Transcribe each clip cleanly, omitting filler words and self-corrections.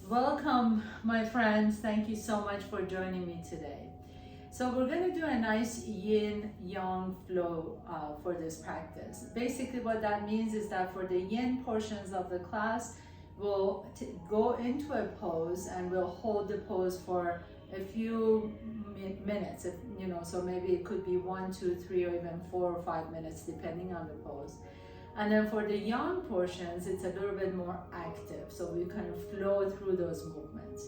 Welcome, my friends. Thank you so much for joining me today. So we're going to do a nice yin-yang flow for this practice. Basically what that means is that for the yin portions of the class, we'll go into a pose and we'll hold the pose for a few minutes, so maybe it could be 1, 2, 3, or even 4 or 5 minutes depending on the pose. And then for the yang portions, it's a little bit more active, so we kind of flow through those movements.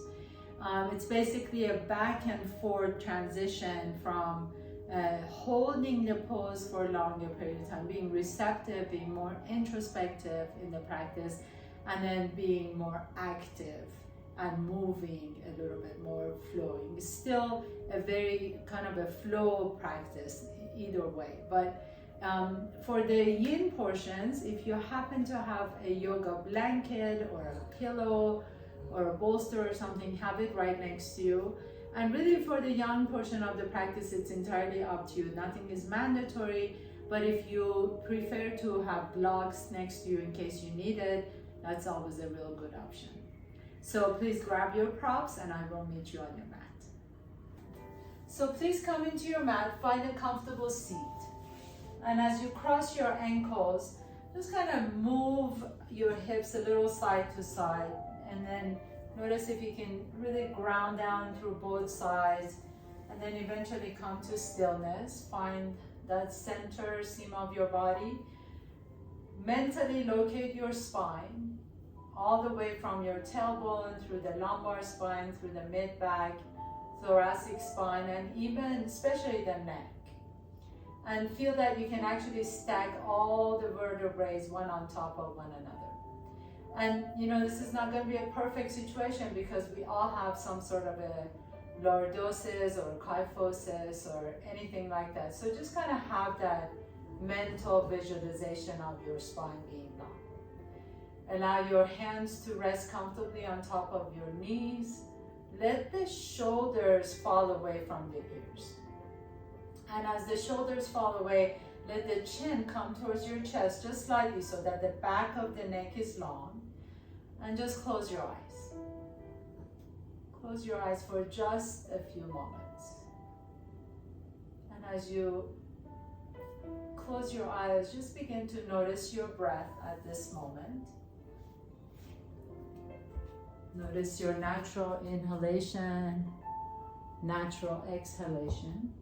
It's basically a back and forth transition from holding the pose for a longer period of time, being receptive, being more introspective in the practice, and then being more active and moving a little bit more, flowing. It's still a very kind of a flow practice either way, but for the yin portions, if you happen to have a yoga blanket or a pillow or a bolster or something, have it right next to you. And really for the yang portion of the practice, it's entirely up to you. Nothing is mandatory, but if you prefer to have blocks next to you in case you need it, that's always a real good option. So please grab your props and I will meet you on your mat. So please come into your mat, find a comfortable seat. And as you cross your ankles, just kind of move your hips a little side to side. And then notice if you can really ground down through both sides. And then eventually come to stillness. Find that center seam of your body. Mentally locate your spine all the way from your tailbone through the lumbar spine, through the mid-back, thoracic spine, and even especially the neck. And feel that you can actually stack all the vertebrae one on top of one another. And this is not going to be a perfect situation because we all have some sort of a lordosis or kyphosis or anything like that. So just kind of have that mental visualization of your spine being long. Allow your hands to rest comfortably on top of your knees. Let the shoulders fall away from the ears. And as the shoulders fall away, let the chin come towards your chest just slightly so that the back of the neck is long. And just close your eyes. Close your eyes for just a few moments. And as you close your eyes, just begin to notice your breath at this moment. Notice your natural inhalation, natural exhalation.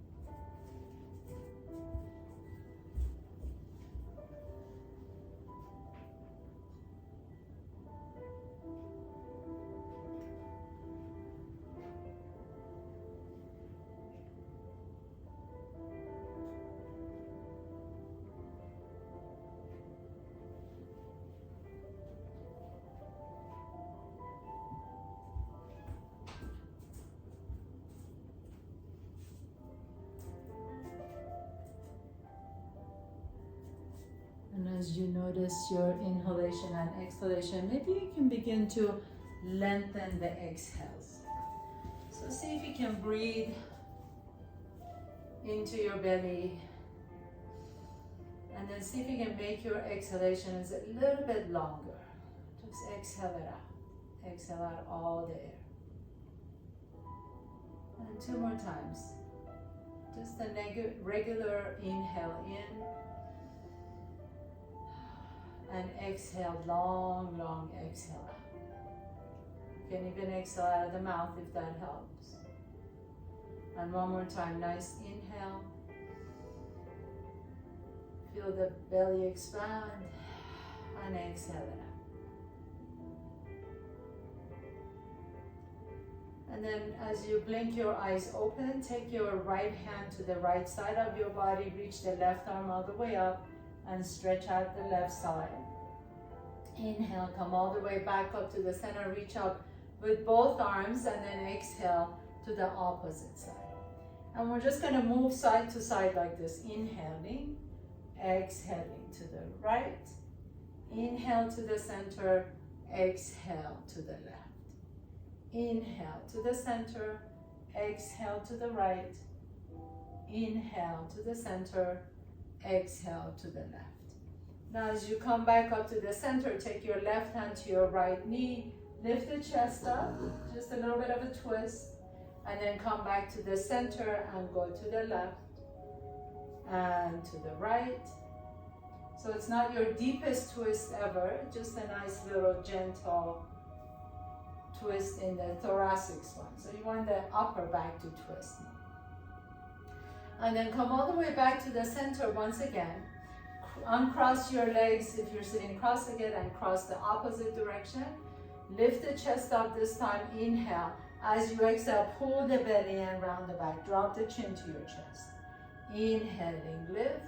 And as you notice your inhalation and exhalation, maybe you can begin to lengthen the exhales. So see if you can breathe into your belly. And then see if you can make your exhalations a little bit longer. Just exhale it out. Exhale out all the air. And 2 more times. Just a regular inhale in. And exhale, long, long exhale out. You can even exhale out of the mouth if that helps. And 1 more time, nice inhale. Feel the belly expand and exhale it out. And then as you blink your eyes open, take your right hand to the right side of your body, reach the left arm all the way up, and stretch out the left side. Inhale, come all the way back up to the center, reach up with both arms, and then exhale to the opposite side. And we're just going to move side to side like this, inhaling, exhaling to the right, inhale to the center, exhale to the left. Inhale to the center, exhale to the right, inhale to the center, exhale to the left. Now as you come back up to the center, take your left hand to your right knee, Lift the chest up, just a little bit of a twist, and then come back to the center and go to the left and to the right. So it's not your deepest twist ever, just a nice little gentle twist in the thoracic spine. So you want the upper back to twist. And then come all the way back to the center once again. Uncross your legs if you're sitting cross-legged and cross the opposite direction. Lift the chest up this time, inhale. As you exhale, pull the belly and round the back. Drop the chin to your chest. Inhaling, lift.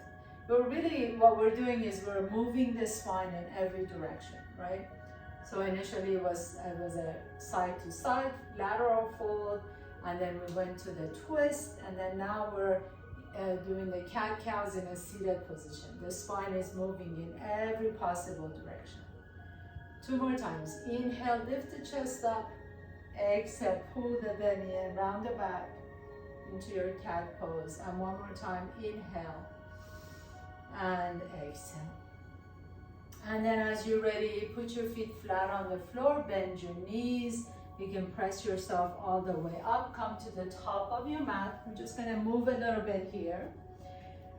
But really what we're doing is we're moving the spine in every direction, right? So initially it was a side to side, lateral fold, and then we went to the twist, and then now we're doing the cat-cows in a seated position. The spine is moving in every possible direction. 2 more times. Inhale, lift the chest up. Exhale, pull the belly and round the back into your cat pose. And 1 more time. Inhale and exhale. And then as you're ready, put your feet flat on the floor, bend your knees. You can press yourself all the way up, come to the top of your mat. I'm just gonna move a little bit here.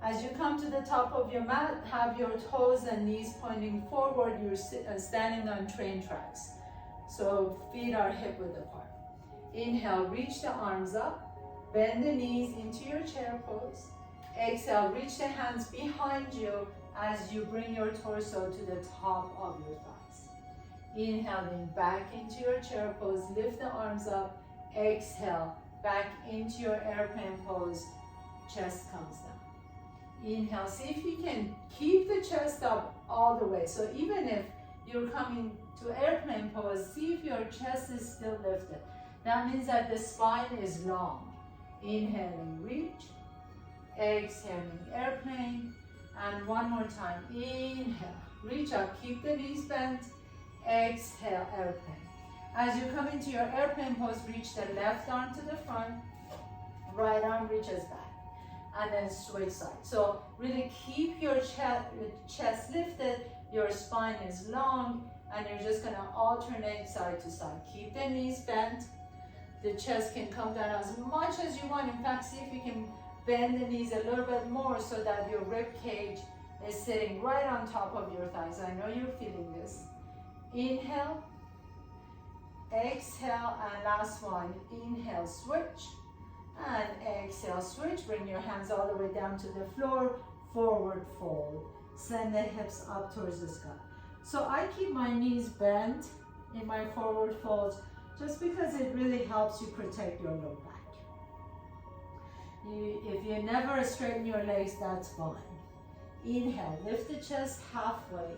As you come to the top of your mat, have your toes and knees pointing forward. You're standing on train tracks. So feet are hip width apart. Inhale, reach the arms up, bend the knees into your chair pose. Exhale, reach the hands behind you as you bring your torso to the top of your thighs. Inhaling back into your chair pose, lift the arms up. Exhale, back into your airplane pose, chest comes down. Inhale, see if you can keep the chest up all the way. So even if you're coming to airplane pose, see if your chest is still lifted. That means that the spine is long. Inhaling, reach. Exhaling, airplane. And 1 more time. Inhale, reach up, keep the knees bent. Exhale, airplane. As you come into your airplane pose, reach the left arm to the front, right arm reaches back, and then switch sides. So really keep your chest lifted, your spine is long, and you're just gonna alternate side to side. Keep the knees bent. The chest can come down as much as you want. In fact, see if you can bend the knees a little bit more so that your rib cage is sitting right on top of your thighs. I know you're feeling this. Inhale, exhale, and last one. Inhale, switch, and exhale, switch. Bring your hands all the way down to the floor, forward fold. Send the hips up towards the sky. So I keep my knees bent in my forward folds just because it really helps you protect your low back. If you never straighten your legs, that's fine. Inhale, lift the chest halfway.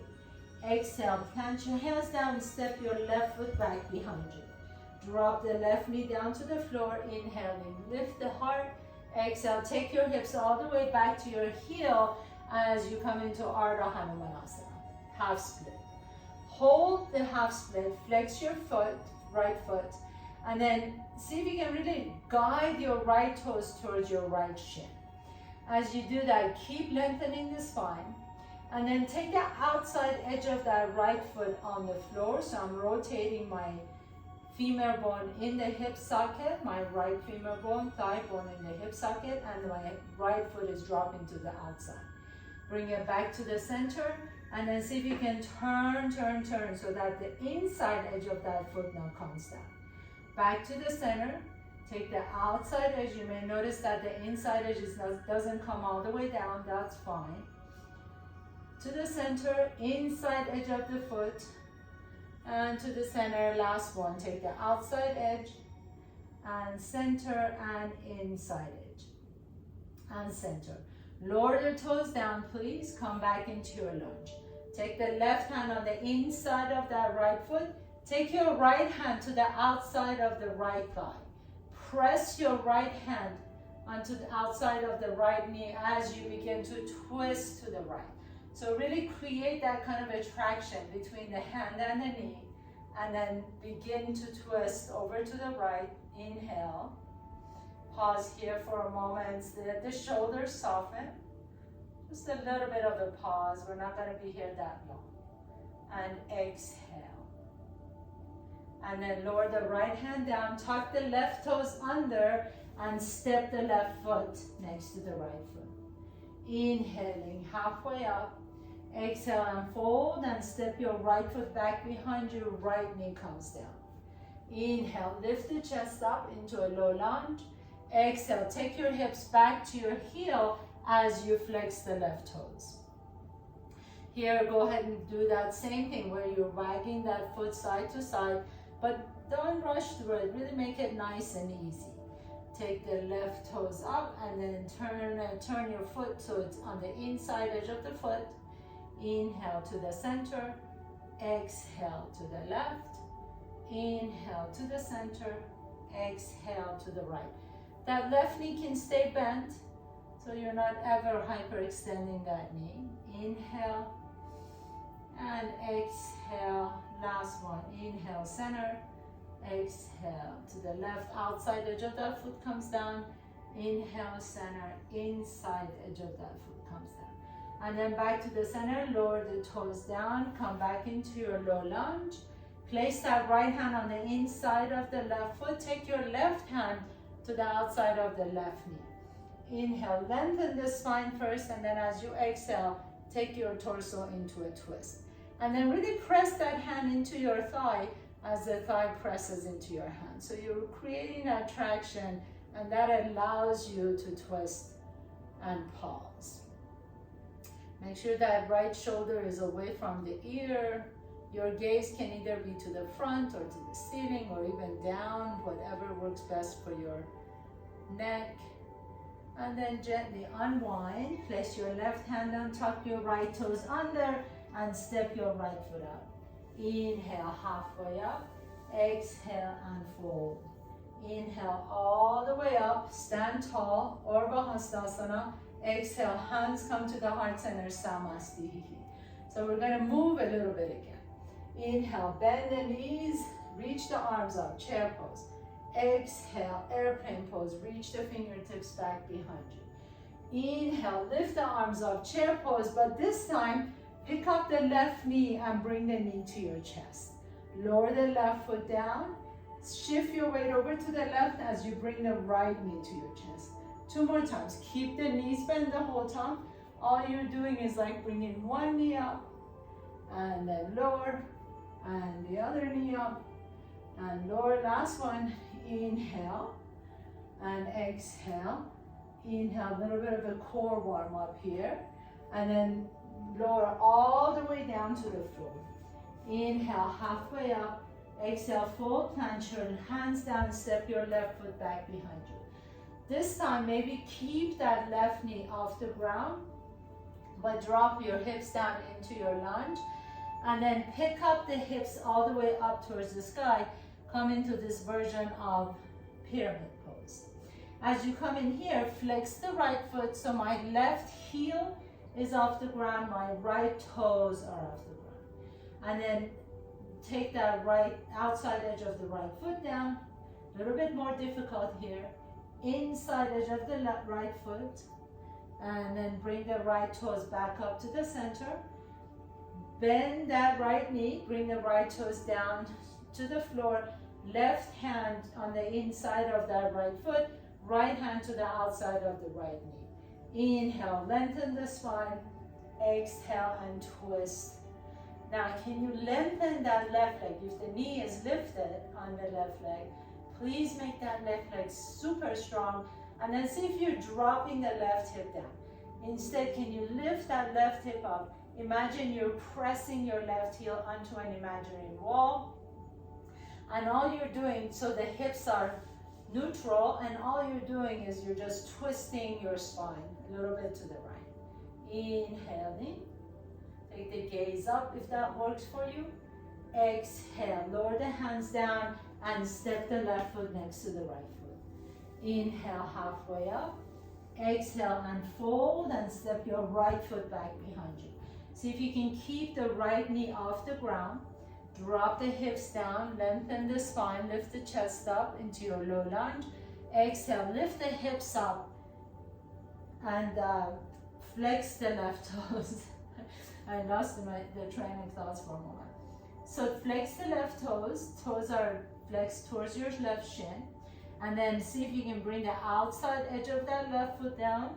Exhale, plant your hands down and step your left foot back behind you. Drop the left knee down to the floor. Inhaling, lift the heart. Exhale, take your hips all the way back to your heel as you come into Ardha Hanumanasana, half split. Hold the half split, flex your foot, right foot, and then see if you can really guide your right toes towards your right shin. As you do that, keep lengthening the spine. And then take the outside edge of that right foot on the floor. So I'm rotating my femur bone in the hip socket, my right femur bone, thigh bone in the hip socket, and my right foot is dropping to the outside. Bring it back to the center, and then see if you can turn so that the inside edge of that foot now comes down. Back to the center. Take the outside edge. You may notice that the inside edge doesn't come all the way down. That's fine. To the center, inside edge of the foot, and to the center, last one. Take the outside edge, and center, and inside edge, and center. Lower the toes down, please. Come back into your lunge. Take the left hand on the inside of that right foot. Take your right hand to the outside of the right thigh. Press your right hand onto the outside of the right knee as you begin to twist to the right. So really create that kind of attraction between the hand and the knee, and then begin to twist over to the right. Inhale. Pause here for a moment. Let the shoulders soften. Just a little bit of a pause. We're not going to be here that long. And exhale. And then lower the right hand down, tuck the left toes under, and step the left foot next to the right foot. Inhaling halfway up. Exhale and fold and step your right foot back behind you, right knee comes down. Inhale, lift the chest up into a low lunge. Exhale, take your hips back to your heel as you flex the left toes. Here, go ahead and do that same thing where you're wagging that foot side to side, but don't rush through it. Really make it nice and easy. Take the left toes up and then turn your foot so it's on the inside edge of the foot. Inhale to the center. Exhale to the left. Inhale to the center. Exhale to the right. That left knee can stay bent, so you're not ever hyperextending that knee. Inhale and exhale. Last one. Inhale, center. Exhale to the left. Outside edge of that foot comes down. Inhale, center. Inside edge of that foot comes down. And then back to the center. Lower the toes down. Come back into your low lunge. Place that right hand on the inside of the left foot. Take your left hand to the outside of the left knee. Inhale, lengthen the spine first, and then as you exhale, take your torso into a twist. And then really press that hand into your thigh as the thigh presses into your hand. So you're creating that traction, and that allows you to twist and pause. Make sure that right shoulder is away from the ear. Your gaze can either be to the front or to the ceiling or even down, whatever works best for your neck. And then gently unwind. Place your left hand down, tuck your right toes under, and step your right foot up. Inhale, halfway up. Exhale and fold. Inhale all the way up. Stand tall, Urdhva Hastasana. Exhale, hands come to the heart center, Samasthihi. So we're going to move a little bit again. Inhale, bend the knees, reach the arms up, chair pose. Exhale, airplane pose, reach the fingertips back behind you. Inhale, lift the arms up, chair pose, but this time, pick up the left knee and bring the knee to your chest. Lower the left foot down, shift your weight over to the left as you bring the right knee to your chest. 2 more times, keep the knees bent the whole time. All you're doing is like bringing one knee up, and then lower, and the other knee up, and lower. Last one, inhale, and exhale. Inhale, a little bit of a core warm up here, and then lower all the way down to the floor. Inhale, halfway up. Exhale, fold, plant your hands down, step your left foot back behind you. This time, maybe keep that left knee off the ground, but drop your hips down into your lunge, and then pick up the hips all the way up towards the sky. Come into this version of pyramid pose. As you come in here, flex the right foot so my left heel is off the ground, my right toes are off the ground. And then take that right outside edge of the right foot down. A little bit more difficult here. Inside edge of the right foot. And then bring the right toes back up to the center. Bend that right knee, bring the right toes down to the floor. Left hand on the inside of that right foot. Right hand to the outside of the right knee. Inhale, lengthen the spine. Exhale and twist. Now, can you lengthen that left leg? If the knee is lifted on the left leg, please make that left leg super strong. And then see if you're dropping the left hip down. Instead, can you lift that left hip up? Imagine you're pressing your left heel onto an imaginary wall. And all you're doing, so the hips are neutral, and all you're doing is you're just twisting your spine a little bit to the right. Inhaling. Take the gaze up if that works for you. Exhale, lower the hands down and step the left foot next to the right foot. Inhale, halfway up. Exhale and fold and step your right foot back behind you. See if you can keep the right knee off the ground. Drop the hips down, lengthen the spine, lift the chest up into your low lunge. Exhale, lift the hips up and flex the left toes. I lost the train of thoughts for a moment. So flex the left toes. Toes are flexed towards your left shin. And then see if you can bring the outside edge of that left foot down,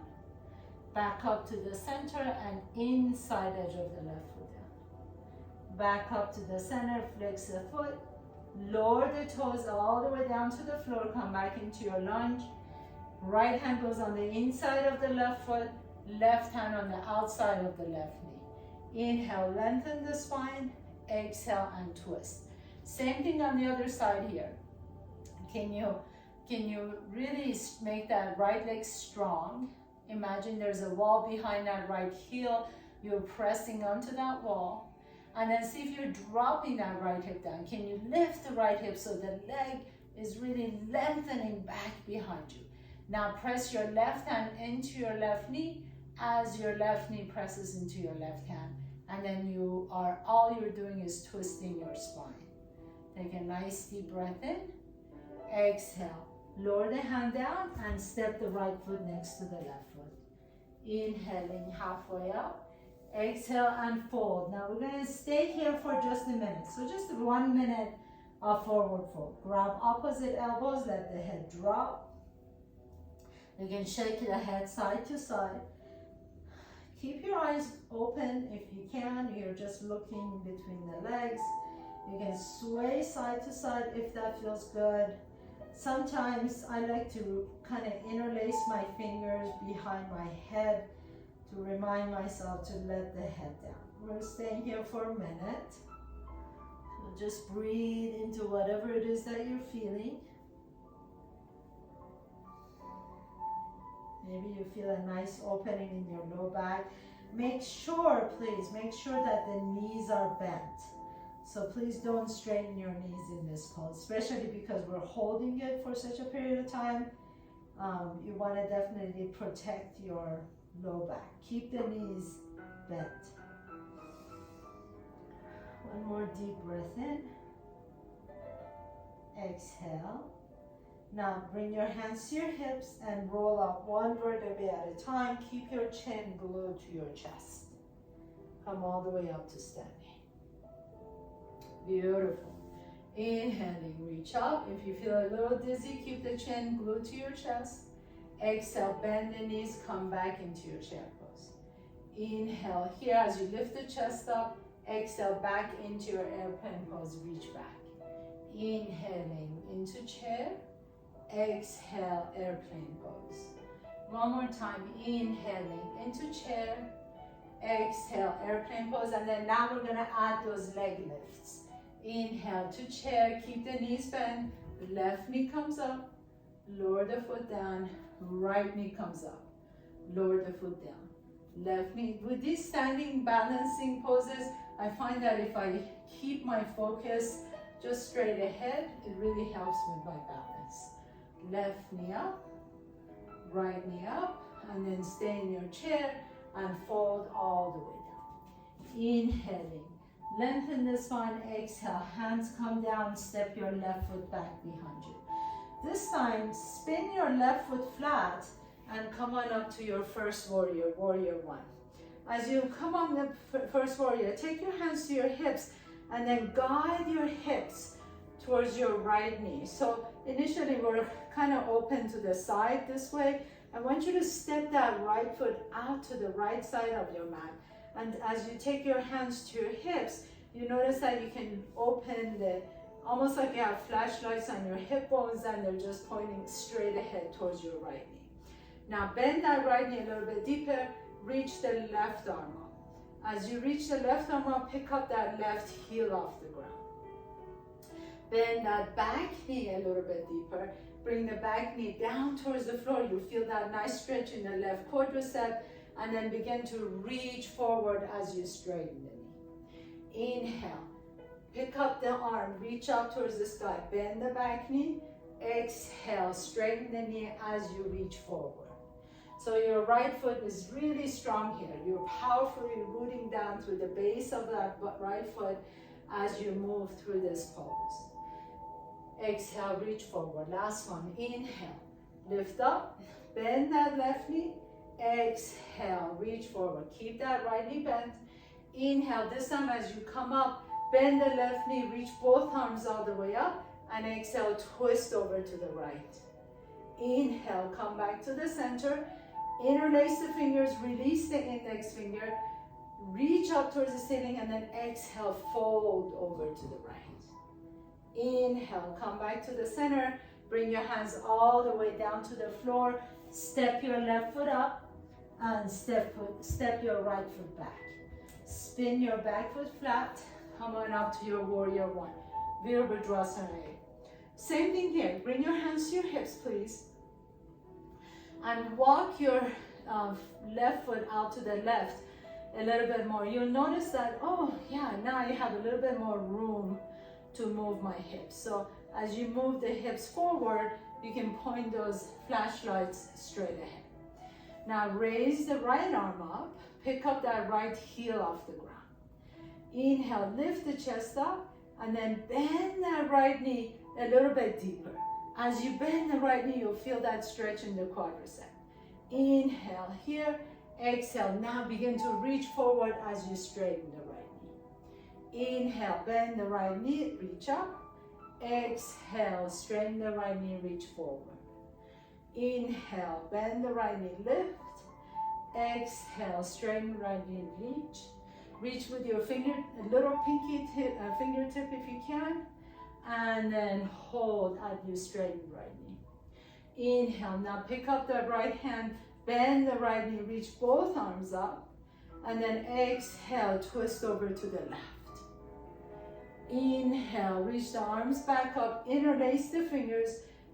back up to the center, and inside edge of the left foot down. Back up to the center, flex the foot, lower the toes all the way down to the floor, come back into your lunge. Right hand goes on the inside of the left foot, left hand on the outside of the left knee. Inhale, lengthen the spine, exhale and twist. Same thing on the other side here. Can you really make that right leg strong? Imagine there's a wall behind that right heel. You're pressing onto that wall. And then see if you're dropping that right hip down. Can you lift the right hip so the leg is really lengthening back behind you? Now press your left hand into your left knee as your left knee presses into your left hand. And then all you're doing is twisting your spine. Take a nice deep breath in. Exhale. Lower the hand down and step the right foot next to the left foot. Inhaling halfway up. Exhale and fold. Now we're going to stay here for just a minute. So just 1 minute of forward fold. Grab opposite elbows, let the head drop. You can shake the head side to side. Keep your eyes open if you can. You're just looking between the legs. You can sway side to side if that feels good. Sometimes I like to kind of interlace my fingers behind my head to remind myself to let the head down. We're staying here for a minute. So just breathe into whatever it is that you're feeling. Maybe you feel a nice opening in your low back. Make sure that the knees are bent. So please don't straighten your knees in this pose, especially because we're holding it for such a period of time. You want to definitely protect your low back. Keep the knees bent. One more deep breath in. Exhale. Now bring your hands to your hips and roll up one vertebrae at a time. Keep your chin glued to your chest. Come all the way up to standing. Beautiful. Inhaling, reach up. If you feel a little dizzy, keep the chin glued to your chest. Exhale, bend the knees, come back into your chair pose. Inhale here as you lift the chest up. Exhale, back into your airplane pose, reach back. Inhaling into chair. Exhale, airplane pose. One more time, inhaling into chair. Exhale, airplane pose. And then now we're gonna add those leg lifts. Inhale to chair, keep the knees bent, left knee comes up, lower the foot down, right knee comes up, lower the foot down, left knee. With these standing balancing poses, I find that if I keep my focus just straight ahead, it really helps with my balance. Left knee up, right knee up, and then stay in your chair and fold all the way down. Inhaling. Lengthen the spine, exhale, hands come down, step your left foot back behind you. This time, spin your left foot flat and come on up to your first warrior, warrior one. As you come on the first warrior, take your hands to your hips and then guide your hips towards your right knee. So initially we're kind of open to the side this way. I want you to step that right foot out to the right side of your mat. And as you take your hands to your hips, you notice that you can open almost like you have flashlights on your hip bones and they're just pointing straight ahead towards your right knee. Now bend that right knee a little bit deeper, reach the left arm up. As you reach the left arm up, pick up that left heel off the ground. Bend that back knee a little bit deeper, bring the back knee down towards the floor. You feel that nice stretch in the left quadricep. And then begin to reach forward as you straighten the knee. Inhale, pick up the arm, reach up towards the sky, bend the back knee. Exhale, straighten the knee as you reach forward. So your right foot is really strong here. You're powerfully rooting down through the base of that right foot as you move through this pose. Exhale, reach forward. Last one, inhale, lift up, bend that left knee. Exhale, reach forward. Keep that right knee bent. Inhale, this time as you come up, Bend the left knee, reach both arms all the way up, and exhale, twist over to the right. Inhale, come back to the center. Interlace the fingers, release the index finger, reach up towards the ceiling, and then exhale, fold over to the right. Inhale, come back to the center. Bring your hands all the way down to the floor. Step your left foot up and step your right foot back. Spin your back foot flat. Come on up to your warrior one. Virabhadrasana. Same thing here. Bring your hands to your hips, please. And walk your left foot out to the left a little bit more. You'll notice that, oh yeah, now I have a little bit more room to move my hips. So as you move the hips forward, you can point those flashlights straight ahead. Now raise the right arm up, pick up that right heel off the ground. Inhale, lift the chest up, and then bend that right knee a little bit deeper. As you bend the right knee, you'll feel that stretch in the quadricep. Inhale here, exhale. Now begin to reach forward as you straighten the right knee. Inhale, bend the right knee, reach up. Exhale, straighten the right knee, reach forward. Inhale, bend the right knee, lift. Exhale, straighten the right knee, reach. Reach with your finger, a little pinky fingertip if you can. And then hold as you straighten the right knee. Inhale, now pick up the right hand, bend the right knee, reach both arms up. And then exhale, twist over to the left. Inhale, reach the arms back up, interlace the fingers,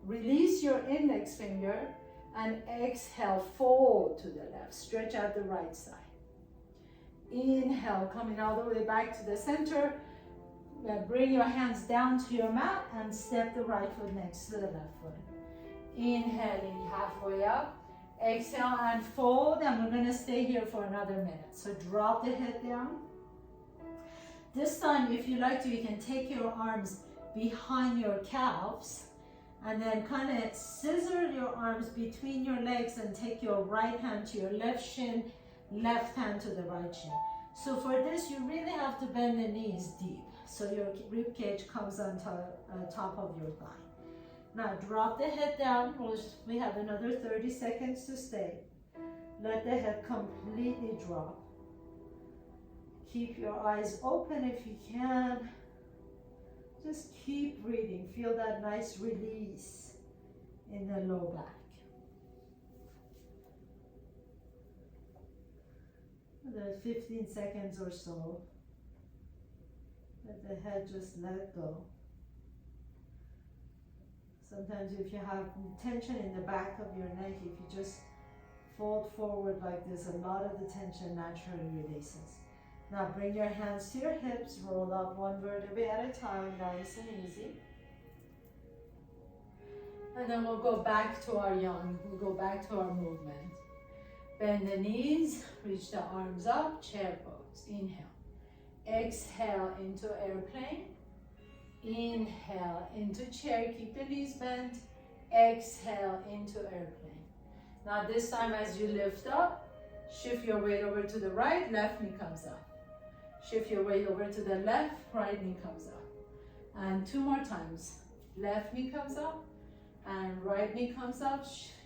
release your index finger, and exhale, fold to the left, stretch out the right side. Inhale, coming all the way back to the center, bring your hands down to your mat and step the right foot next to the left foot. Inhaling halfway up, exhale and fold, and we're gonna stay here for another minute. So drop the head down. This time, if you like to, you can take your arms behind your calves and then kind of scissor your arms between your legs and take your right hand to your left shin, left hand to the right shin. So for this, you really have to bend the knees deep so your rib cage comes on top of your thigh. Now drop the head down. We have another 30 seconds to stay. Let the head completely drop. Keep your eyes open if you can. Just keep breathing. Feel that nice release in the low back. Another 15 seconds or so. Let the head just let go. Sometimes if you have tension in the back of your neck, if you just fold forward like this, a lot of the tension naturally releases. Now bring your hands to your hips, roll up one vertebrae at a time, nice and easy. And then we'll go back to our yang, we'll go back to our movement. Bend the knees, reach the arms up, chair pose. Inhale. Exhale into airplane. Inhale into chair, keep the knees bent. Exhale into airplane. Now this time as you lift up, shift your weight over to the right, left knee comes up. Shift your weight over to the left, right knee comes up. And two more times. Left knee comes up and right knee comes up.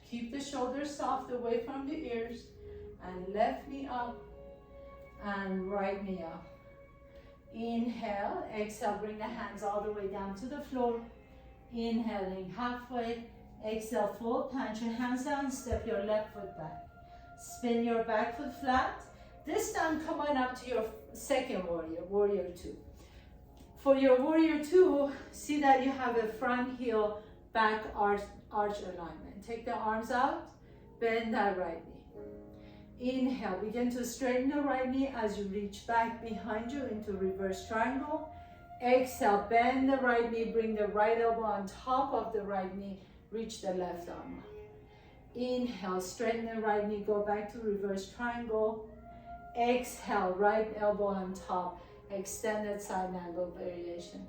Keep the shoulders soft away from the ears. And left knee up and right knee up. Inhale, exhale, bring the hands all the way down to the floor. Inhaling halfway. Exhale, fold, plant your hands down, step your left foot back. Spin your back foot flat. This time, come on up to your second warrior, warrior two. For your warrior two, see that you have a front heel, back arch alignment. Take the arms out, bend that right knee. Inhale, begin to straighten the right knee as you reach back behind you into reverse triangle. Exhale, bend the right knee, bring the right elbow on top of the right knee, reach the left arm up. Inhale, straighten the right knee, go back to reverse triangle. Exhale, right elbow on top, extended side angle variation.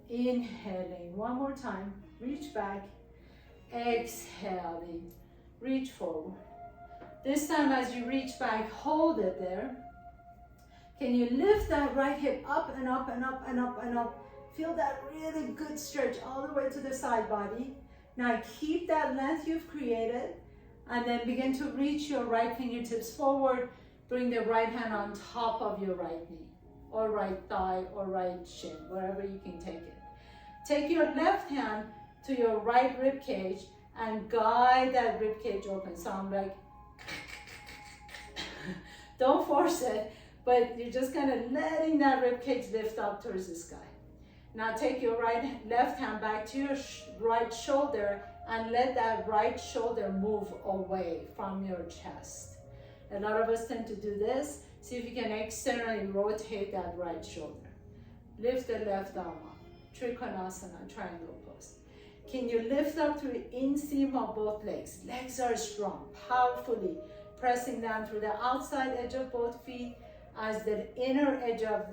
Inhaling, one more time, reach back. Exhaling, reach forward. This time as you reach back, hold it there. Can you lift that right hip up and up and up and up and up? Feel that really good stretch all the way to the side body. Now keep that length you've created, and then begin to reach your right fingertips forward. Bring the right hand on top of your right knee, or right thigh, or right shin, wherever you can take it. Take your left hand to your right rib cage and guide that rib cage open. So I'm like, don't force it, but you're just kind of letting that rib cage lift up towards the sky. Now take your left hand back to your right shoulder and let that right shoulder move away from your chest. A lot of us tend to do this. See if you can externally rotate that right shoulder. Lift the left arm up. Trikonasana, triangle pose. Can you lift up through the inseam of both legs? Legs are strong, powerfully pressing down through the outside edge of both feet as the inner edge of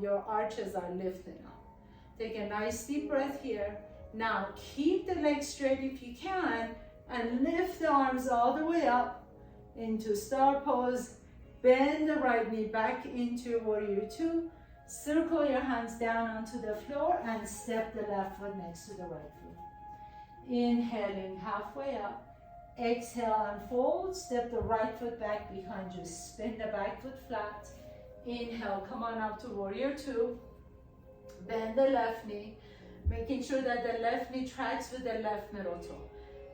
your arches are lifting up. Take a nice deep breath here. Now keep the legs straight if you can, and lift the arms all the way up into star pose. Bend the right knee back into warrior two. Circle your hands down onto the floor and step the left foot next to the right foot. Inhaling halfway up. Exhale and fold. Step the right foot back behind you. Spin the back foot flat. Inhale, come on up to warrior two. Bend the left knee, making sure that the left knee tracks with the left middle toe.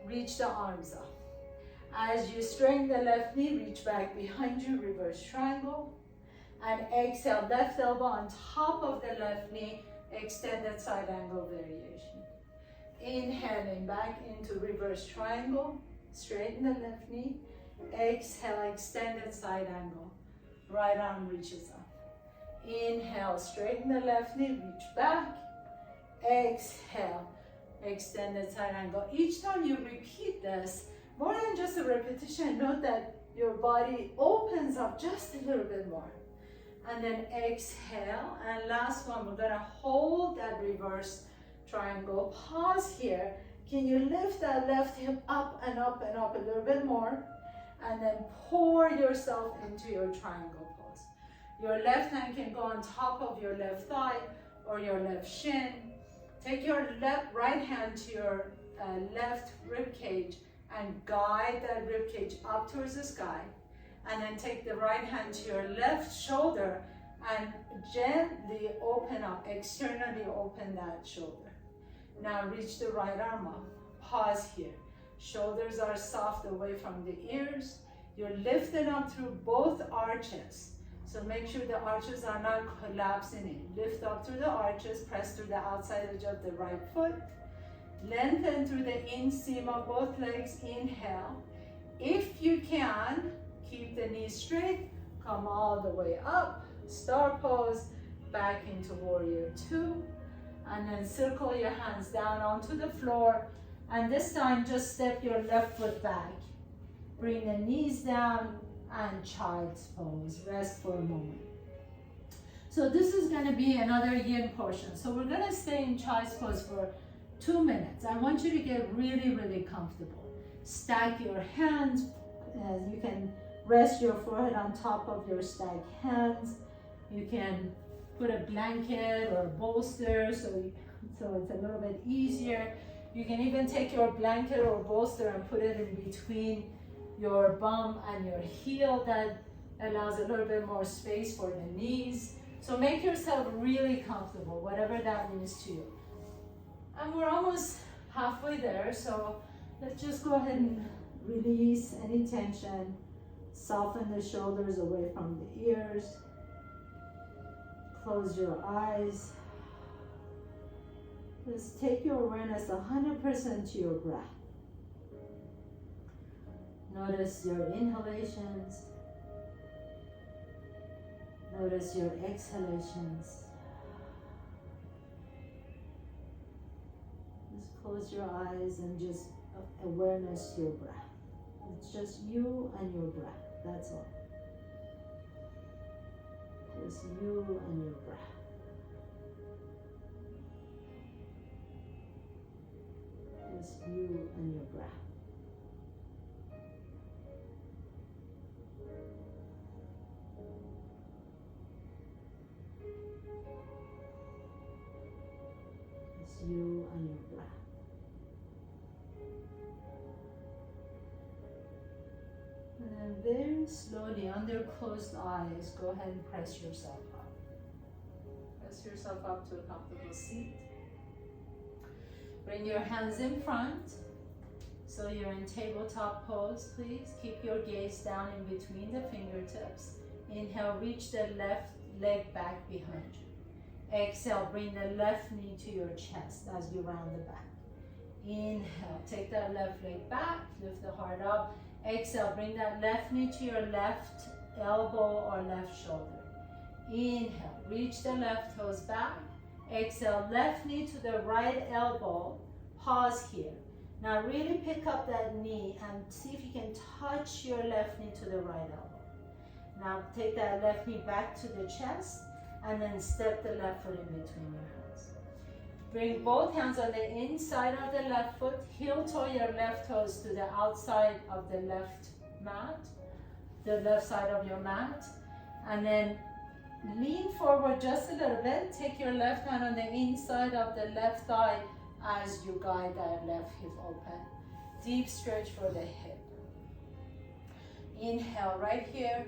Reach the arms up. As you straighten the left knee, reach back behind you, reverse triangle. And exhale, left elbow on top of the left knee, extended side angle variation. Inhaling back into reverse triangle, straighten the left knee. Exhale, extended side angle. Right arm reaches up. Inhale, straighten the left knee, reach back. Exhale, extended side angle. Each time you repeat this, more than just a repetition, note that your body opens up just a little bit more. And then exhale, and last one, we're gonna hold that reverse triangle. Pause here. Can you lift that left hip up and up and up a little bit more? And then pour yourself into your triangle pose. Your left hand can go on top of your left thigh or your left shin. Take your right hand to your left rib cage and guide that rib cage up towards the sky. And then take the right hand to your left shoulder and gently open up, externally open that shoulder. Now reach the right arm up. Pause here. Shoulders are soft away from the ears. You're lifted up through both arches. So make sure the arches are not collapsing in. Lift up through the arches, press through the outside edge of the right foot. Lengthen through the inseam of both legs. Inhale. If you can, keep the knees straight. Come all the way up. Star pose. Back into warrior two. And then circle your hands down onto the floor. And this time, just step your left foot back. Bring the knees down and child's pose. Rest for a moment. So this is going to be another yin portion. So we're going to stay in child's pose for 2 minutes. I want you to get really, really comfortable. Stack your hands. You can rest your forehead on top of your stacked hands. You can put a blanket or a bolster so it's a little bit easier. You can even take your blanket or bolster and put it in between your bum and your heel. That allows a little bit more space for the knees. So make yourself really comfortable, whatever that means to you. And we're almost halfway there, so let's just go ahead and release any tension. Soften the shoulders away from the ears. Close your eyes. Just take your awareness 100% to your breath. Notice your inhalations. Notice your exhalations. Just close your eyes and just awareness to your breath. It's just you and your breath. That's all. Just you and your breath. Just you and your breath. very slowly, under closed eyes, go ahead and press yourself up. Press yourself up to a comfortable seat. Bring your hands in front. So you're in tabletop pose, please. Keep your gaze down in between the fingertips. Inhale, reach the left leg back behind you. Exhale, bring the left knee to your chest as you round the back. Inhale, take that left leg back, lift the heart up. Exhale, bring that left knee to your left elbow or left shoulder. Inhale, reach the left toes back. Exhale, left knee to the right elbow. Pause here. Now really pick up that knee and see if you can touch your left knee to the right elbow. Now take that left knee back to the chest and then step the left foot in between your hands. Bring both hands on the inside of the left foot, heel toe your left toes to the outside of the left mat, the left side of your mat, and then lean forward just a little bit. Take your left hand on the inside of the left thigh as you guide that left hip open. Deep stretch for the hip. Inhale right here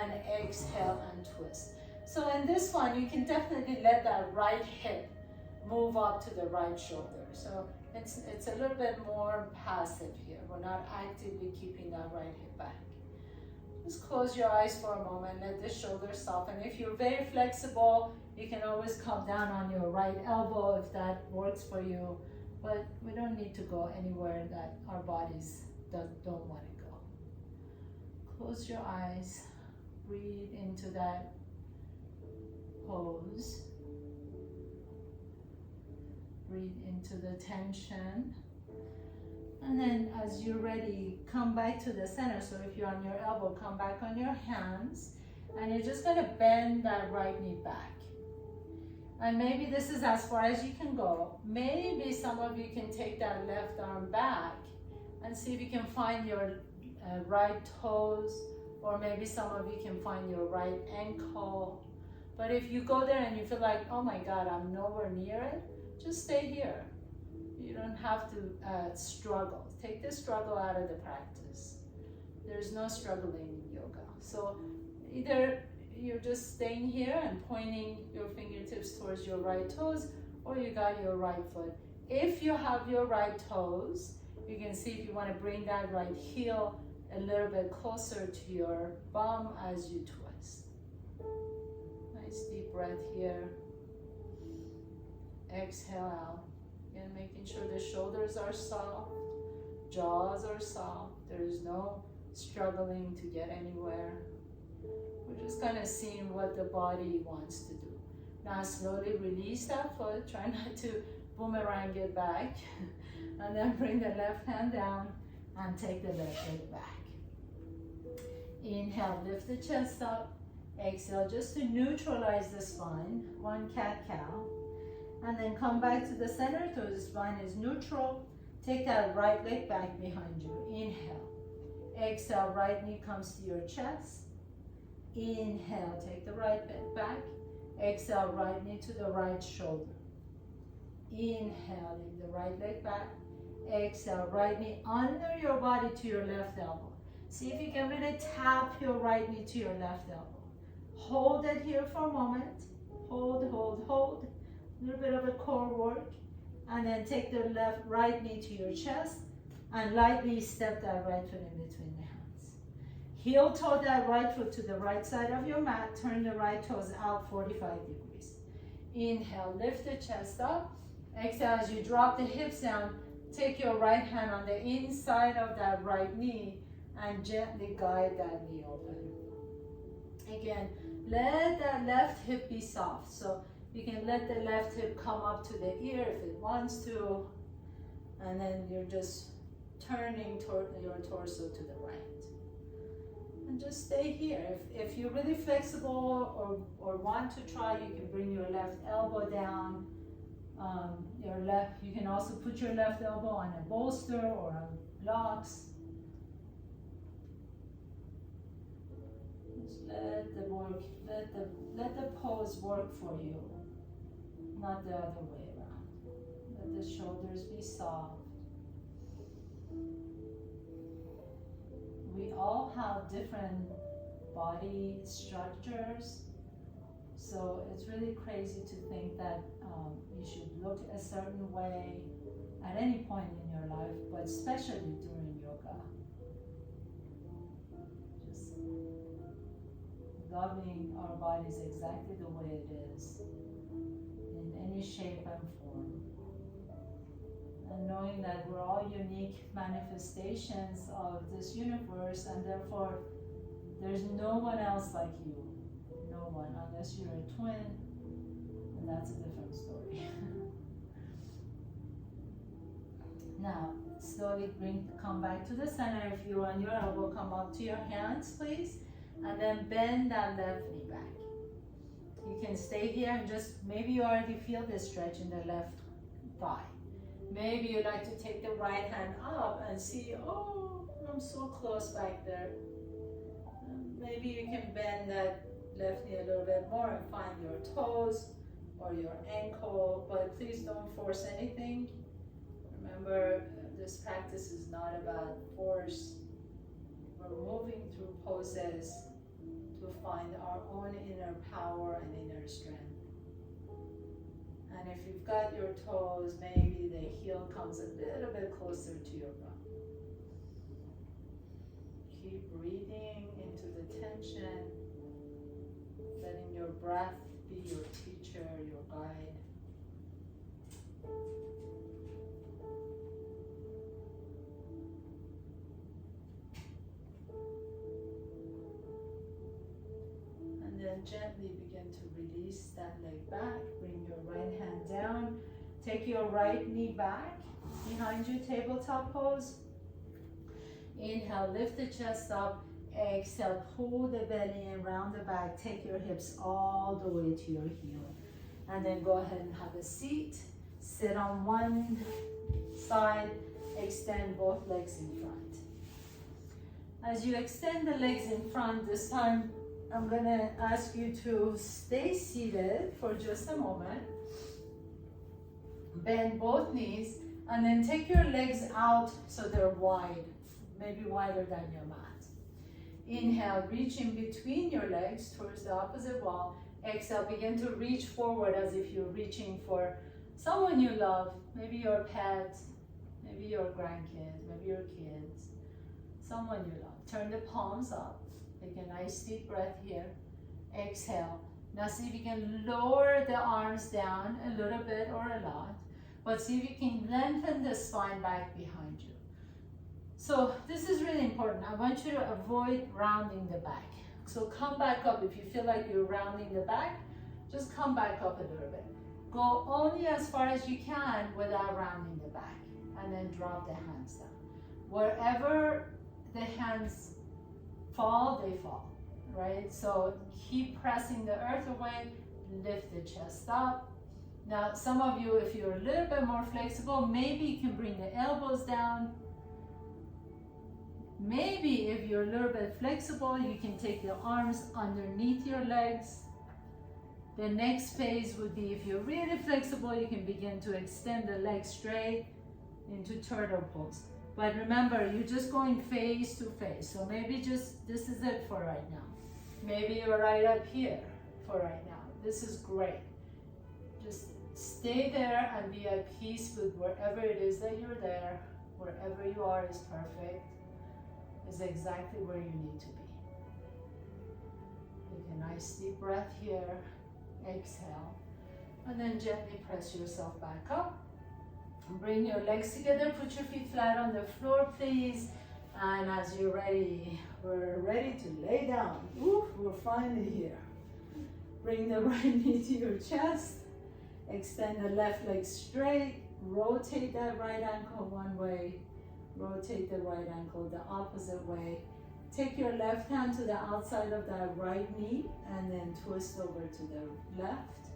and exhale and twist. So in this one, you can definitely let that right hip move up to the right shoulder. So it's a little bit more passive here. We're not actively keeping that right hip back. Just close your eyes for a moment, let the shoulders soften. If you're very flexible, you can always come down on your right elbow if that works for you. But we don't need to go anywhere that our bodies don't want to go. Close your eyes, breathe into that pose. Breathe into the tension. And then as you're ready, come back to the center. So if you're on your elbow, come back on your hands. And you're just going to bend that right knee back. And maybe this is as far as you can go. Maybe some of you can take that left arm back and see if you can find your right toes, or maybe some of you can find your right ankle. But if you go there and you feel like, oh my God, I'm nowhere near it, just stay here. You don't have to struggle. Take the struggle out of the practice. There's no struggling in yoga. So either you're just staying here and pointing your fingertips towards your right toes, or you got your right foot. If you have your right toes, you can see if you want to bring that right heel a little bit closer to your bum as you twist. Nice deep breath here. Exhale out. Again, making sure the shoulders are soft, jaws are soft. There's no struggling to get anywhere. We're just kind of seeing what the body wants to do. Now slowly release that foot. Try not to boomerang it back. And then bring the left hand down and take the left leg back. Inhale, lift the chest up. Exhale, just to neutralize the spine. One cat-cow. And then come back to the center so the spine is neutral. Take that right leg back behind you. Inhale. Exhale, right knee comes to your chest. Inhale, take the right leg back. Exhale, right knee to the right shoulder. Inhaling the right leg back. Exhale, right knee under your body to your left elbow. See if you can really tap your right knee to your left elbow. Hold it here for a moment. Hold, hold, hold. A little bit of a core work. And then take the right knee to your chest and lightly step that right foot in between the hands. Heel toe that right foot to the right side of your mat. Turn the right toes out 45 degrees. Inhale, lift the chest up. Exhale, as you drop the hips down, take your right hand on the inside of that right knee and gently guide that knee open. Again, let that left hip be soft. So you can let the left hip come up to the ear if it wants to. And then you're just turning toward your torso to the right. And just stay here. If you're really flexible or want to try, you can bring your left elbow down. You can also put your left elbow on a bolster or on blocks. Just let the pose work for you, not the other way around. Let the shoulders be soft. We all all have different body structures. So it's really crazy to think that you should look a certain way at any point in your life, but especially during yoga. Just loving our bodies exactly the way it is, in any shape and form. And knowing that we're all unique manifestations of this universe, and therefore there's no one else like you. No one, unless you're a twin, and that's a different story. Now, slowly come back to the center. If you're on your elbow, come up to your hands, please. And then bend that left knee back. You can stay here and just, maybe you already feel this stretch in the left thigh. Maybe you'd like to take the right hand up and see, oh, I'm so close back there. Maybe you can bend that left knee a little bit more and find your toes or your ankle, but please don't force anything. Remember, this practice is not about force. We're moving through poses to find our own inner power and inner strength. And if you've got your toes, maybe the heel comes a little bit closer to your bum. Keep breathing into the tension, letting your breath be your teacher, your guide. And then gently begin to release that leg back. Bring your right hand down. Take your right knee back behind you, tabletop pose. Inhale, lift the chest up. Exhale, pull the belly in, round the back. Take your hips all the way to your heel. And then go ahead and have a seat. Sit on one side. Extend both legs in front. As you extend the legs in front, this time I'm going to ask you to stay seated for just a moment. Bend both knees and then take your legs out so they're wide, maybe wider than your mat. Inhale, reach in between your legs towards the opposite wall. Exhale, begin to reach forward as if you're reaching for someone you love, maybe your pet, maybe your grandkids, maybe your kids, someone you love. Turn the palms up. Take a nice deep breath here. Exhale. Now see if you can lower the arms down a little bit or a lot, but see if you can lengthen the spine back behind you. So this is really important. I want you to avoid rounding the back. So come back up. If you feel like you're rounding the back, just come back up a little bit. Go only as far as you can without rounding the back, and then drop the hands down. Wherever the hands fall, they fall, right? So keep pressing the earth away, lift the chest up. Now, some of you, if you're a little bit more flexible, maybe you can bring the elbows down. Maybe if you're a little bit flexible, you can take the arms underneath your legs. The next phase would be, if you're really flexible, you can begin to extend the legs straight into turtle pose. But remember, you're just going face to face. So maybe just, this is it for right now. Maybe you're right up here for right now. This is great. Just stay there and be at peace with wherever it is that you're there. Wherever you are is perfect. Is exactly where you need to be. Take a nice deep breath here. Exhale. And then gently press yourself back up. Bring your legs together. Put your feet flat on the floor, please. And as you're ready, we're ready to lay down. Ooh, we're finally here. Bring the right knee to your chest. Extend the left leg straight. Rotate that right ankle one way. Rotate the right ankle the opposite way. Take your left hand to the outside of that right knee and then twist over to the left.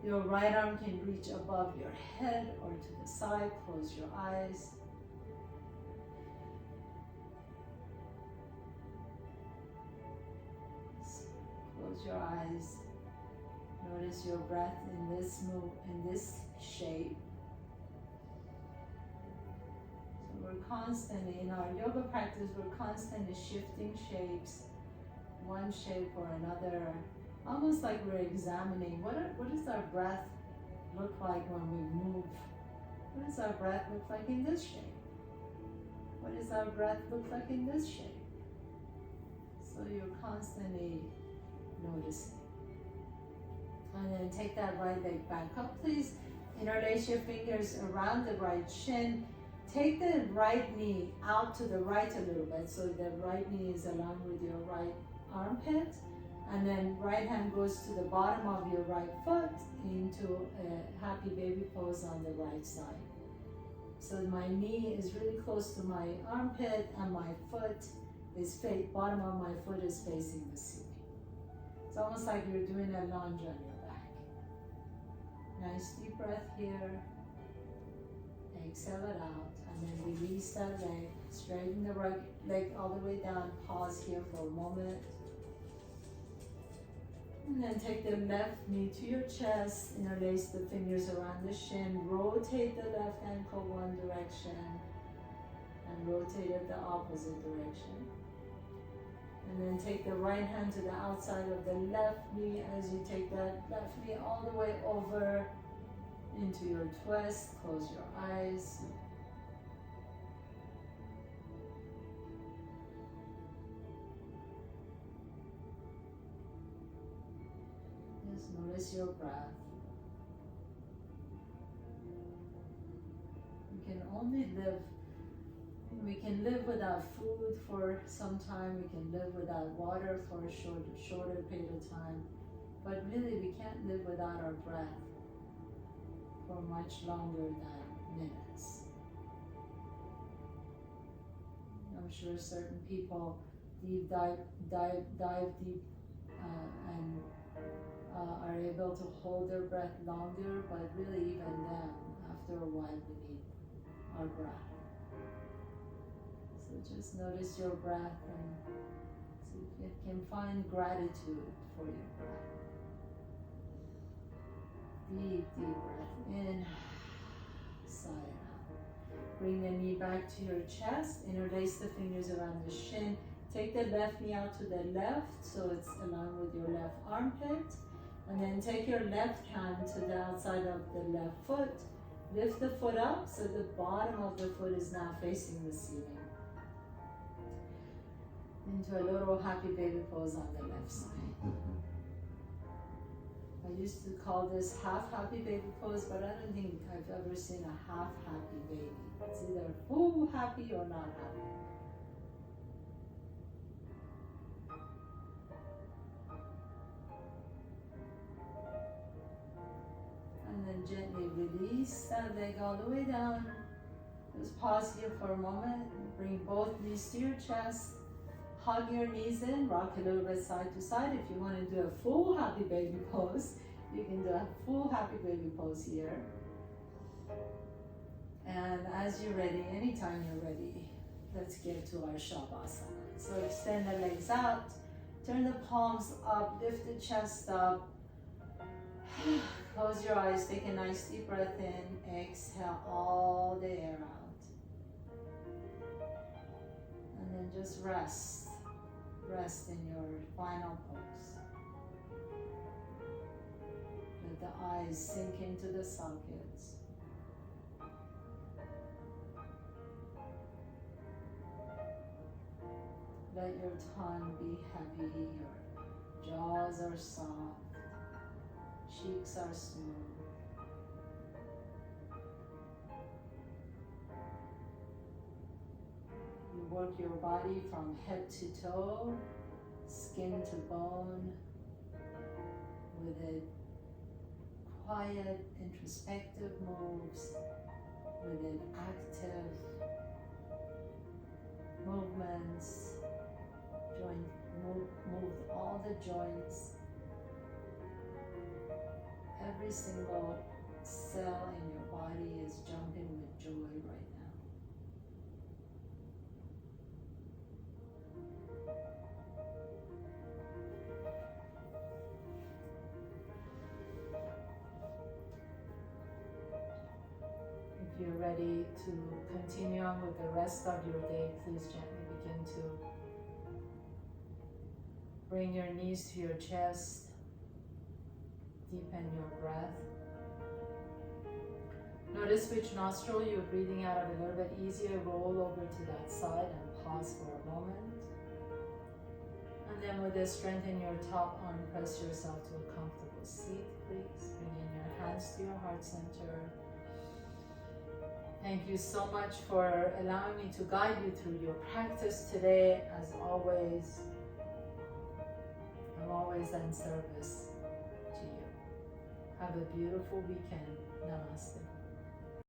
Your right arm can reach above your head or to the side. Close your eyes. Close your eyes. Notice your breath in this move, in this shape. We're constantly, in our yoga practice, we're constantly shifting shapes, one shape or another, almost like we're examining what does our breath look like when we move? What does our breath look like in this shape? What does our breath look like in this shape? So you're constantly noticing. And then take that right leg back up, please. Interlace your fingers around the right shin. Take the right knee out to the right a little bit, so the right knee is aligned with your right armpit. And then right hand goes to the bottom of your right foot into a happy baby pose on the right side. So my knee is really close to my armpit, and my foot is bottom of my foot is facing the ceiling. It's almost like you're doing a lunge on your back. Nice deep breath here. Exhale it out, and then release that leg. Straighten the right leg all the way down. Pause here for a moment. And then take the left knee to your chest. Interlace the fingers around the shin. Rotate the left ankle one direction, and rotate it the opposite direction. And then take the right hand to the outside of the left knee as you take that left knee all the way over into your twist. Close your eyes. Just notice your breath. We can live without food for some time. We can live without water for a shorter period of time. But really, we can't live without our breath for much longer than minutes. I'm sure certain people dive deep and are able to hold their breath longer, but really even then, after a while, we need our breath. So just notice your breath and see if you can find gratitude for your breath. Deep, deep breath in, sigh it out. Bring the knee back to your chest, interlace the fingers around the shin. Take the left knee out to the left so it's aligned with your left armpit. And then take your left hand to the outside of the left foot. Lift the foot up so the bottom of the foot is now facing the ceiling. Into a little happy baby pose on the left side. I used to call this half happy baby pose, but I don't think I've ever seen a half happy baby. It's either full happy or not happy. And then gently release that leg all the way down. Just pause here for a moment. Bring both knees to your chest. Hug your knees in, rock a little bit side to side. If you want to do a full happy baby pose, you can do a full happy baby pose here. And as you're ready, anytime you're ready, let's get to our Shavasana. So extend the legs out, turn the palms up, lift the chest up. Close your eyes, take a nice deep breath in, exhale all the air out. And then just rest. Rest in your final pose. Let the eyes sink into the sockets. Let your tongue be heavy, your jaws are soft, cheeks are smooth. Work your body from head to toe, skin to bone, with a quiet, introspective moves, with an active movements. Move all the joints. Every single cell in your body is jumping with joy right now. If you're ready, ready to continue on with the rest of your day, please gently begin to bring your knees to your chest, deepen your breath. Notice which nostril you're breathing out of a little bit easier. Roll over to that side and pause for a moment. And then with this, strengthen your top arm, press yourself to a comfortable seat, please. Bring in your hands to your heart center. Thank you so much for allowing me to guide you through your practice today. As always, I'm always in service to you. Have a beautiful weekend. Namaste.